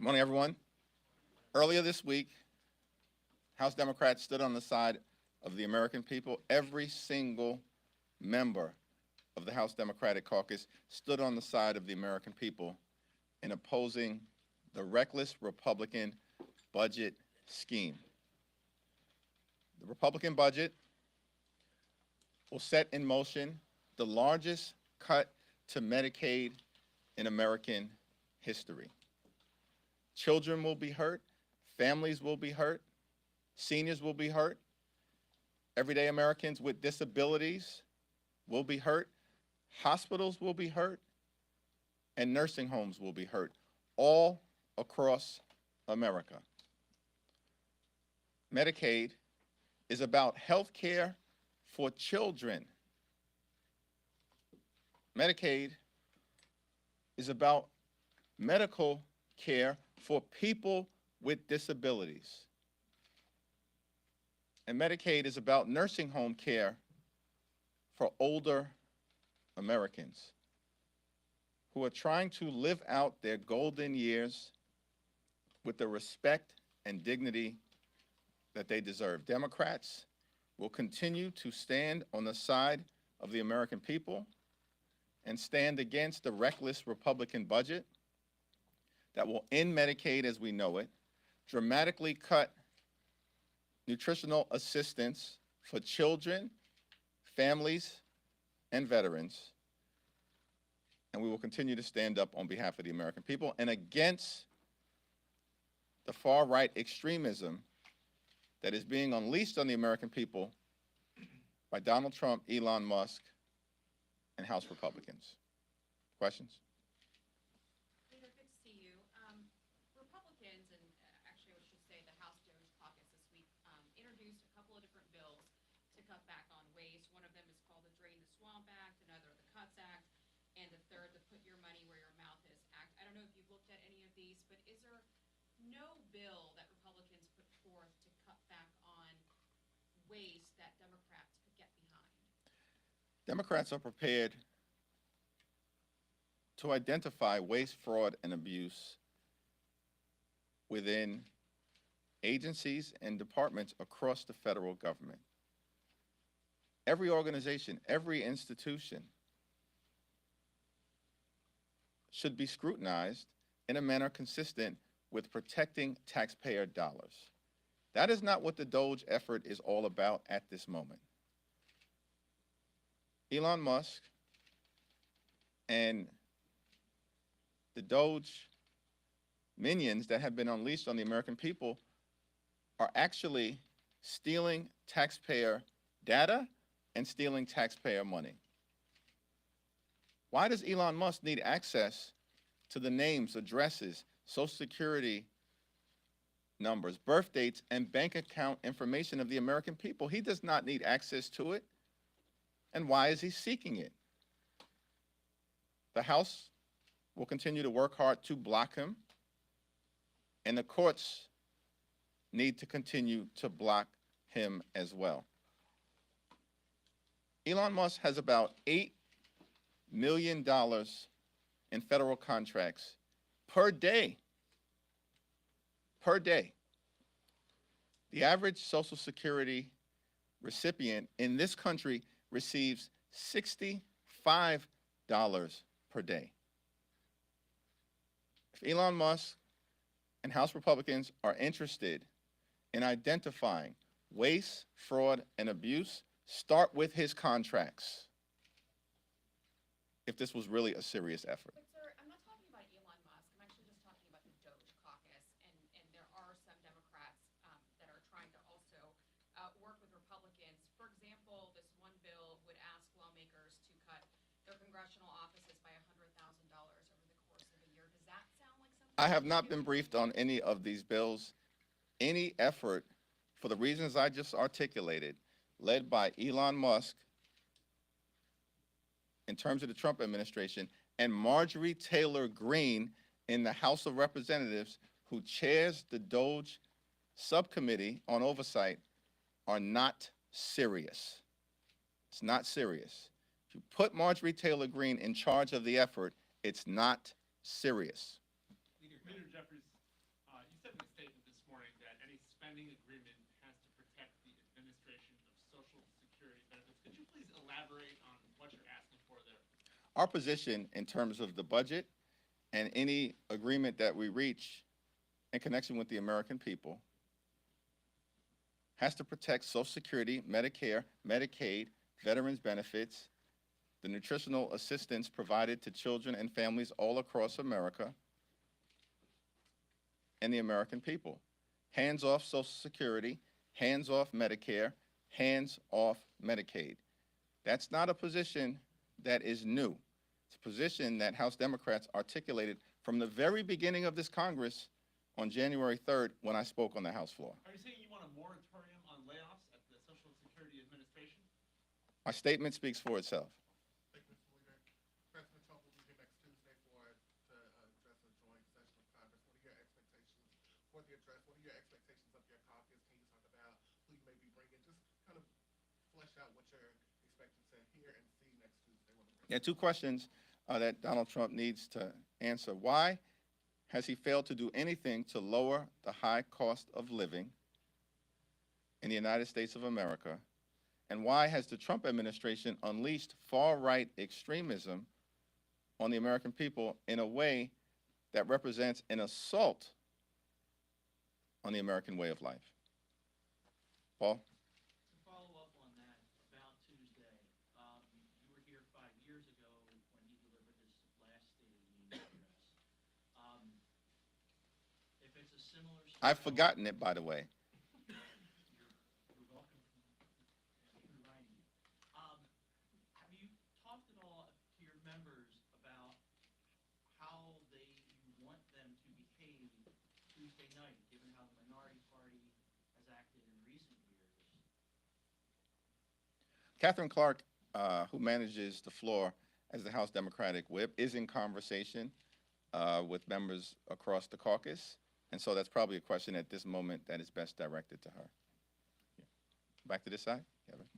Good morning, everyone. Earlier this week, House Democrats stood on the side of the American people. Every single member of the House Democratic Caucus stood on the side of the American people in opposing the reckless Republican budget scheme. The Republican budget will set in motion the largest cut to Medicaid in American history. Children will be hurt, families will be hurt, seniors will be hurt, everyday Americans with disabilities will be hurt, hospitals will be hurt, and nursing homes will be hurt, all across America. Medicaid is about health care for children. Medicaid is about medical care for people with disabilities. And Medicaid is about nursing home care for older Americans who are trying to live out their golden years with the respect and dignity that they deserve. Democrats will continue to stand on the side of the American people and stand against the reckless Republican budget that will end Medicaid as we know it, dramatically cut nutritional assistance for children, families, and veterans. And we will continue to stand up on behalf of the American people and against the far-right extremism that is being unleashed on the American people by Donald Trump, Elon Musk, and House Republicans. Questions? Leader, good to see you. Republicans, and actually I should say the House Doge caucus this week, introduced a couple of different bills to cut back on waste. One of them is called the Drain the Swamp Act, another the Cuts Act, and the third, the Put Your Money Where Your Mouth Is Act. I don't know if you've looked at any of these, but is there no bill that Republicans put forth to cut back on waste that Democrats could get behind? Democrats are prepared to identify waste, fraud, and abuse within agencies and departments across the federal government. Every organization, every institution should be scrutinized in a manner consistent with protecting taxpayer dollars. That is not what the Doge effort is all about at this moment. Elon Musk and the Doge minions that have been unleashed on the American people are actually stealing taxpayer data and stealing taxpayer money. Why does Elon Musk need access to the names, addresses, Social Security numbers, birth dates, and bank account information of the American people? He does not need access to it. And why is he seeking it? The House will continue to work hard to block him, and the courts need to continue to block him as well. Elon Musk has about $8 million in federal contracts per day. Per day. The average Social Security recipient in this country receives $65 per day. If Elon Musk and House Republicans are interested in identifying waste, fraud, and abuse, start with his contracts. If this was really a serious effort. But sir, I'm not talking about Elon Musk. I'm actually just talking about the Doge caucus, and there are some Democrats that are trying to also work with Republicans. For example, this one bill would ask lawmakers to cut their congressional offices by $100,000 over the course of a year. Does that sound like something? I have not been briefed on any of these bills. Any effort, for the reasons I just articulated, led by Elon Musk in terms of the Trump administration, and Marjorie Taylor Greene in the House of Representatives, who chairs the Doge Subcommittee on Oversight, are not serious. It's not serious. If you put Marjorie Taylor Greene in charge of the effort, it's not serious. Leader Jeffries, Our position in terms of the budget and any agreement that we reach in connection with the American people has to protect Social Security, Medicare, Medicaid, veterans benefits, the nutritional assistance provided to children and families all across America, and the American people. Hands off Social Security, hands off Medicare, hands off Medicaid. That's not a position that is new. It's a position that House Democrats articulated from the very beginning of this Congress on January 3rd when I spoke on the House floor. Are you saying you want a moratorium on layoffs at the Social Security Administration? My statement speaks for itself. Thank you, Mr. Leader. President Trump will be here next Tuesday to address a joint session of Congress. What are your expectations for the address? What are your expectations of your caucus? Can you talk about who you may be bringing? Just kind of flesh out what you're expecting to hear and see next Tuesday. Yeah, two questions that Donald Trump needs to answer. Why has he failed to do anything to lower the high cost of living in the United States of America? And why has the Trump administration unleashed far-right extremism on the American people in a way that represents an assault on the American way of life? Paul? To follow up on that, about Tuesday, you were here 5 years ago when he delivered his last State of the Union address. If it's a similar style, I've forgotten it, by the way. you're welcome for reminding you. Have you talked at all to your members about how you want them to behave Tuesday night, given how the minority party has acted in recent years? Catherine Clark, who manages the floor as the House Democratic Whip, is in conversation with members across the caucus, and so that's probably a question at this moment that is best directed to her. Yeah. Back to this side, Kevin.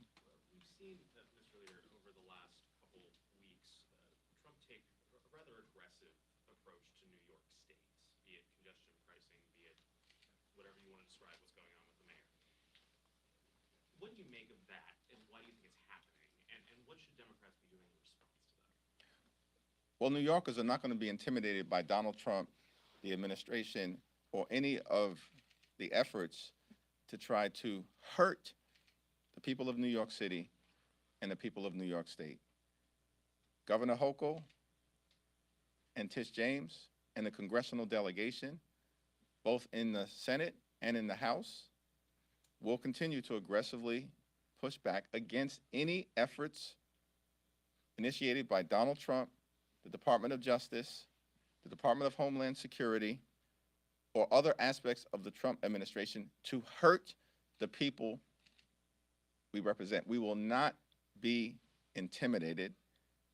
We've seen that, Mr. Leader, over the last couple weeks, Trump take a rather aggressive approach to New York State, be it congestion pricing, be it whatever you want to describe what's going on with the mayor. What do you make of that, and why do you think it's happening, and what should Democrats be doing in response to that? Well, New Yorkers are not going to be intimidated by Donald Trump, the administration, or any of the efforts to try to hurt the people of New York City and the people of New York State. Governor Hochul and Tish James and the congressional delegation, both in the Senate and in the House, will continue to aggressively push back against any efforts initiated by Donald Trump, the Department of Justice, the Department of Homeland Security, or other aspects of the Trump administration to hurt the people we represent. We will not be intimidated,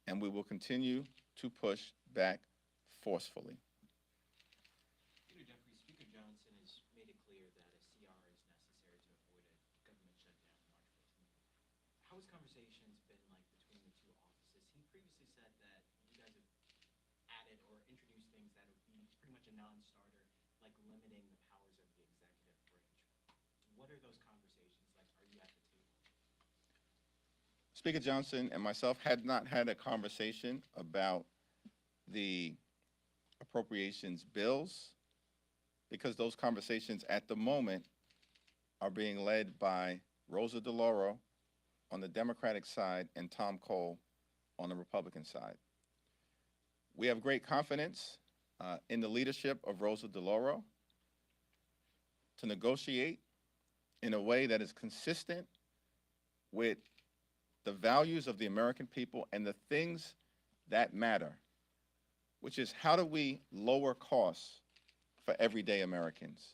and we will continue to push back forcefully. Speaker Jeffrey, Speaker Johnson has made it clear that a CR is necessary to avoid a government shutdown March 15th. How has conversations been like between the two offices? He previously said that you guys have added or introduced things that would be pretty much a non-starter, like limiting the powers of the executive branch. What are those conversations like? Are you at the table? Speaker Johnson and myself had not had a conversation about the appropriations bills because those conversations at the moment are being led by Rosa DeLauro on the Democratic side and Tom Cole on the Republican side. We have great confidence in the leadership of Rosa DeLauro to negotiate in a way that is consistent with the values of the American people and the things that matter, which is how do we lower costs for everyday Americans?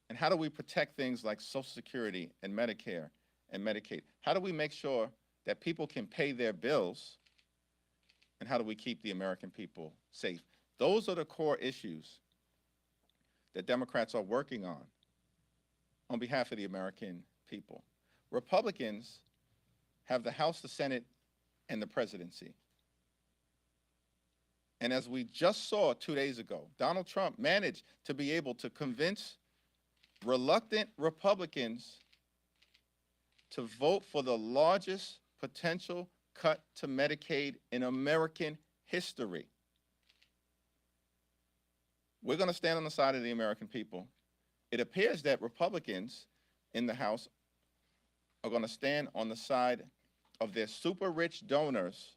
And how do we protect things like Social Security and Medicare and Medicaid? How do we make sure that people can pay their bills? And how do we keep the American people safe? Those are the core issues that Democrats are working on behalf of the American people. Republicans have the House, the Senate, and the presidency. And as we just saw 2 days ago, Donald Trump managed to be able to convince reluctant Republicans to vote for the largest potential cut to Medicaid in American history. We're going to stand on the side of the American people. It appears that Republicans in the House are going to stand on the side of their super rich donors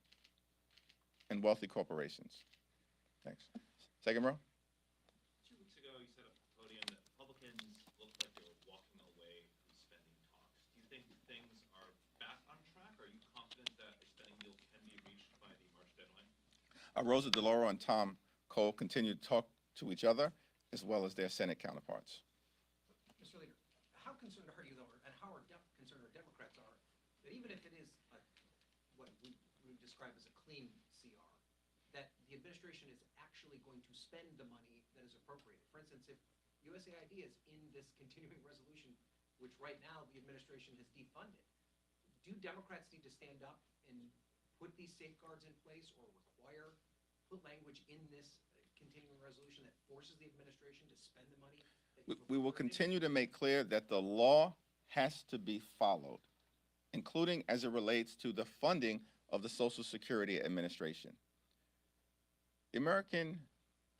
and wealthy corporations. Thanks. Second row. 2 weeks ago, you said at the podium that Republicans looked like they were walking away from spending talks. Do you think things are back on track? Are you confident that a spending deal can be reached by the March deadline? Rosa DeLauro and Tom Cole continue to talk to each other as well as their Senate counterparts. Mr. Leader, how concerned are you, though, and how concerned our Democrats are, that even if it is what we would describe as a clean CR, that the administration is actually going to spend the money that is appropriated? For instance, if USAID is in this continuing resolution, which right now the administration has defunded, do Democrats need to stand up and put these safeguards in place or put language in this continuing resolution that forces the administration to spend the money? We will continue to make clear that the law has to be followed, including as it relates to the funding of the Social Security Administration. The American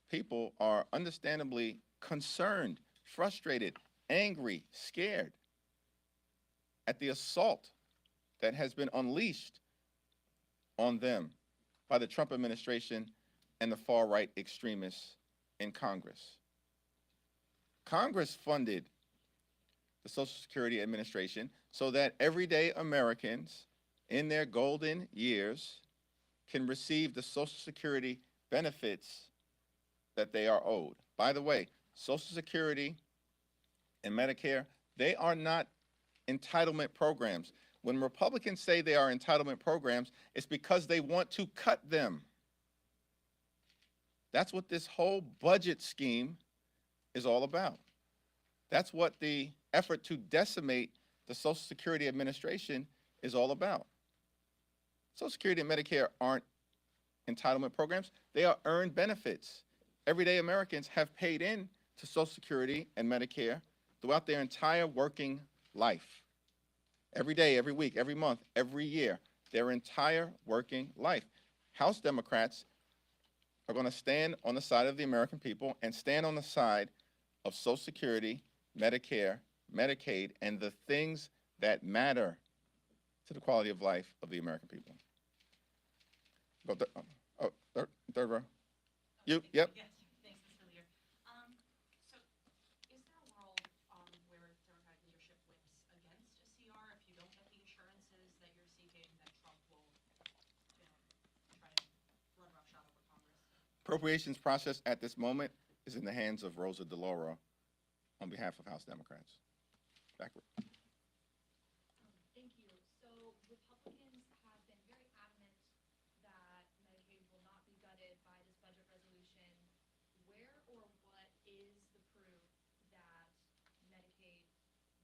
people are understandably concerned, frustrated, angry, scared at the assault that has been unleashed on them by the Trump administration and the far-right extremists in Congress. Congress funded the Social Security Administration so that everyday Americans in their golden years can receive the Social Security benefits that they are owed. By the way, Social Security and Medicare, they are not entitlement programs. When Republicans say they are entitlement programs, it's because they want to cut them. That's what this whole budget scheme is all about. That's what the effort to decimate the Social Security Administration is all about. Social Security and Medicare aren't entitlement programs. They are earned benefits. Everyday Americans have paid in to Social Security and Medicare throughout their entire working life. Every day, every week, every month, every year, their entire working life. House Democrats are going to stand on the side of the American people and stand on the side of Social Security, Medicare, Medicaid, and the things that matter to the quality of life of the American people. Go third row. You, yep. Yes, thanks, Mr. Leader. So is there a world where Democratic leadership wins against a CR if you don't get the assurances that you're seeking, that Trump will, try to run roughshod over Congress? Appropriations process at this moment is in the hands of Rosa DeLauro on behalf of House Democrats. Backward. Thank you. So Republicans have been very adamant that Medicaid will not be gutted by this budget resolution. Where or what is the proof that Medicaid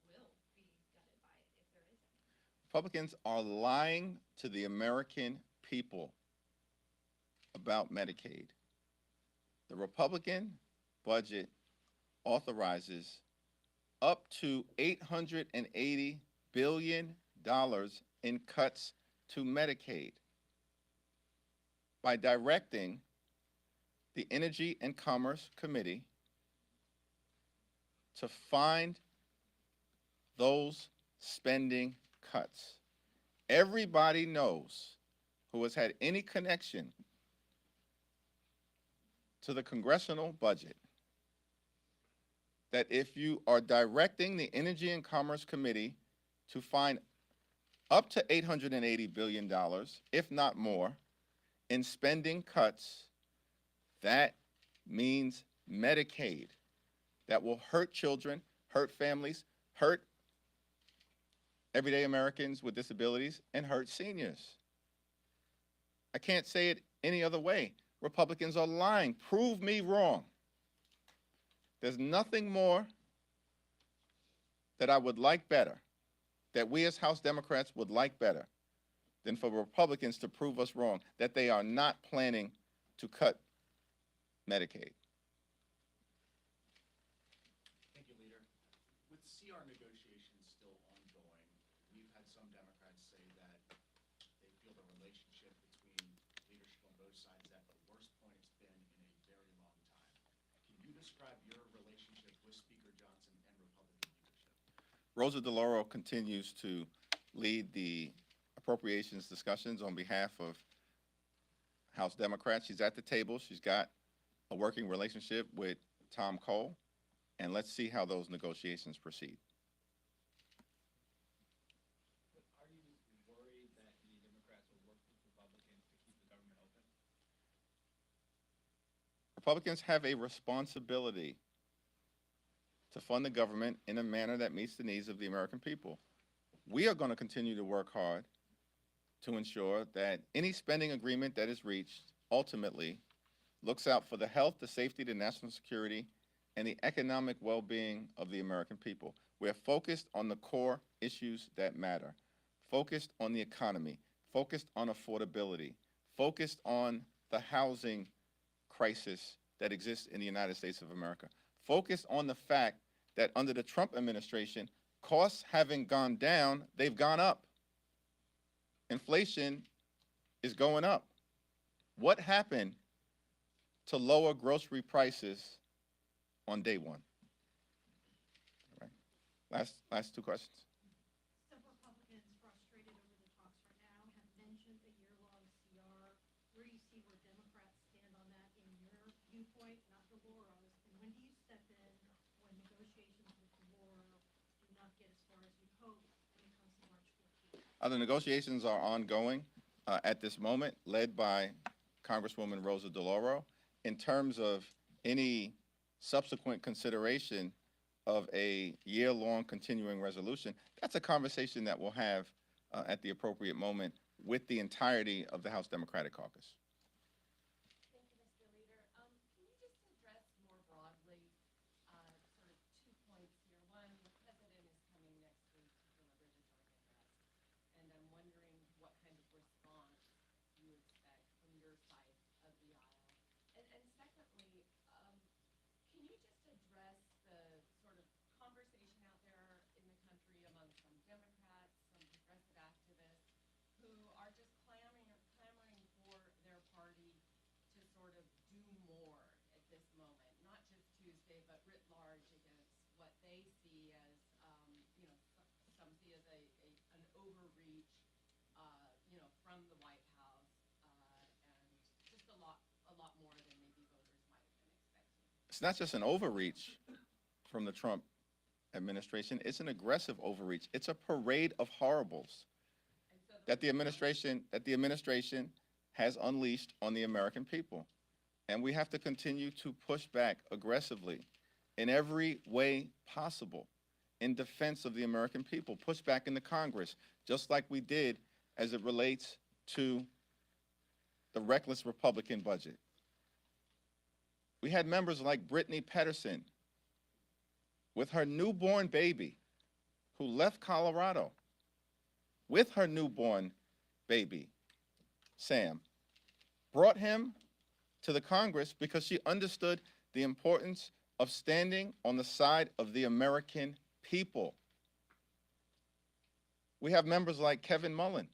will be gutted by it, if there is any? Republicans are lying to the American people about Medicaid. The Republican budget authorizes up to $880 billion in cuts to Medicaid by directing the Energy and Commerce Committee to find those spending cuts. Everybody knows who has had any connection to the congressional budget that if you are directing the Energy and Commerce Committee to find up to $880 billion, if not more, in spending cuts, that means Medicaid. That will hurt children, hurt families, hurt everyday Americans with disabilities, and hurt seniors. I can't say it any other way. Republicans are lying. Prove me wrong. There's nothing more that I would like better, that we as House Democrats would like better, than for Republicans to prove us wrong, that they are not planning to cut Medicaid. Thank you, Leader. With CR negotiations still ongoing, we've had some Democrats say that they feel the describe your relationship with Speaker Johnson and Republican leadership? Rosa DeLauro continues to lead the appropriations discussions on behalf of House Democrats. She's at the table. She's got a working relationship with Tom Cole, and let's see how those negotiations proceed. But are you worried that the Democrats will work with Republicans to keep the government open? Republicans have a responsibility to fund the government in a manner that meets the needs of the American people. We are going to continue to work hard to ensure that any spending agreement that is reached ultimately looks out for the health, the safety, the national security, and the economic well-being of the American people. We're focused on the core issues that matter, focused on the economy, focused on affordability, focused on the housing crisis that exists in the United States of America, focused on the fact that under the Trump administration, costs having gone down, they've gone up. Inflation is going up. What happened to lower grocery prices on day one? All right. Last two questions. Some Republicans frustrated over the talks right now have mentioned a year-long CR. Where do you see where Democrats stand on that in your viewpoint, not DeLauro's? And when do you step in when negotiations with DeLauro do not get as far as you hope when it comes to March 14th? The negotiations are ongoing at this moment, led by Congresswoman Rosa DeLauro. In terms of any subsequent consideration of a year-long continuing resolution, that's a conversation that we'll have at the appropriate moment with the entirety of the House Democratic Caucus. Thank you, Mr. Leader. Can you just address more broadly, sort of 2 points here? One, the president is coming next week to deliver the joint address, and I'm wondering what kind of response you expect from your side of the aisle. And secondly, can you just address the sort of conversation out there in the country among some Democrats, some progressive activists, who are just clamoring for their party to sort of do more at this moment, not just Tuesday, but writ large against what they see as, some see as an overreach, from the White House, and just a lot more than maybe voters might have been expecting. It's not just an overreach from the Trump administration, it's an aggressive overreach. It's a parade of horribles And so that the administration has unleashed on the American people. And we have to continue to push back aggressively in every way possible in defense of the American people. Push back in the Congress, just like we did as it relates to the reckless Republican budget. We had members like Brittany Pedersen with her newborn baby who left Colorado with her newborn baby, Sam, brought him to the Congress because she understood the importance of standing on the side of the American people. We have members like Kevin Mullen,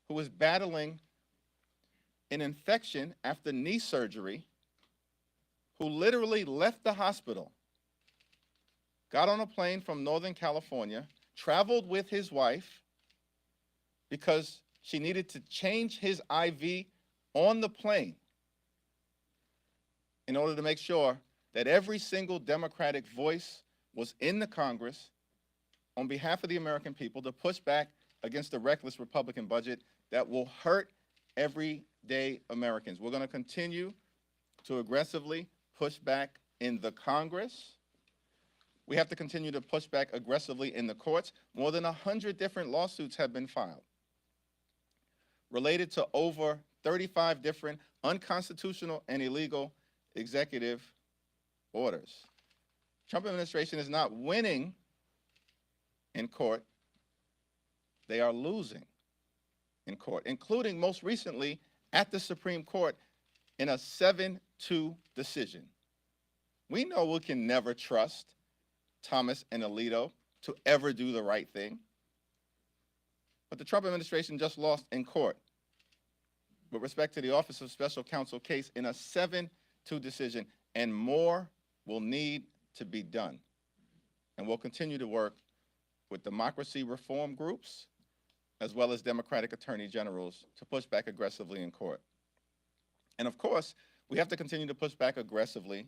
who was battling an infection after knee surgery, who literally left the hospital, got on a plane from Northern California, traveled with his wife because she needed to change his IV on the plane in order to make sure that every single Democratic voice was in the Congress on behalf of the American people to push back against the reckless Republican budget that will hurt everyday Americans. We're going to continue to aggressively push back in the Congress. We have to continue to push back aggressively in the courts. More than 100 different lawsuits have been filed related to over 35 different unconstitutional and illegal executive orders. Trump administration is not winning in court. They are losing in court, including most recently at the Supreme Court in a 7-2 decision. We know we can never trust Thomas and Alito to ever do the right thing. But the Trump administration just lost in court with respect to the Office of Special Counsel case in a 7-2 to decision, and more will need to be done. And we'll continue to work with democracy reform groups as well as Democratic attorney generals to push back aggressively in court. And of course, we have to continue to push back aggressively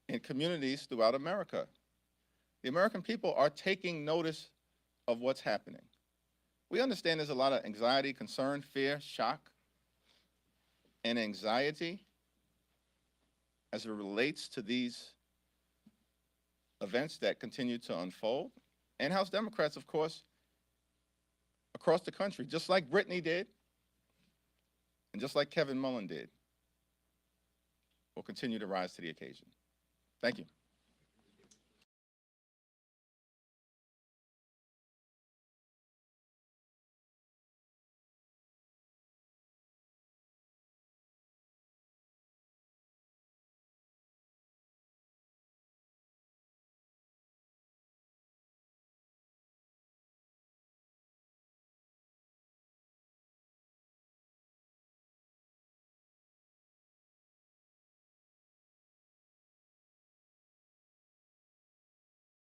in communities throughout America. The American people are taking notice of what's happening. We understand there's a lot of anxiety, concern, fear, shock, and anxiety as it relates to these events that continue to unfold. And House Democrats, of course, across the country, just like Brittany did, and just like Kevin Mullen did, will continue to rise to the occasion. Thank you.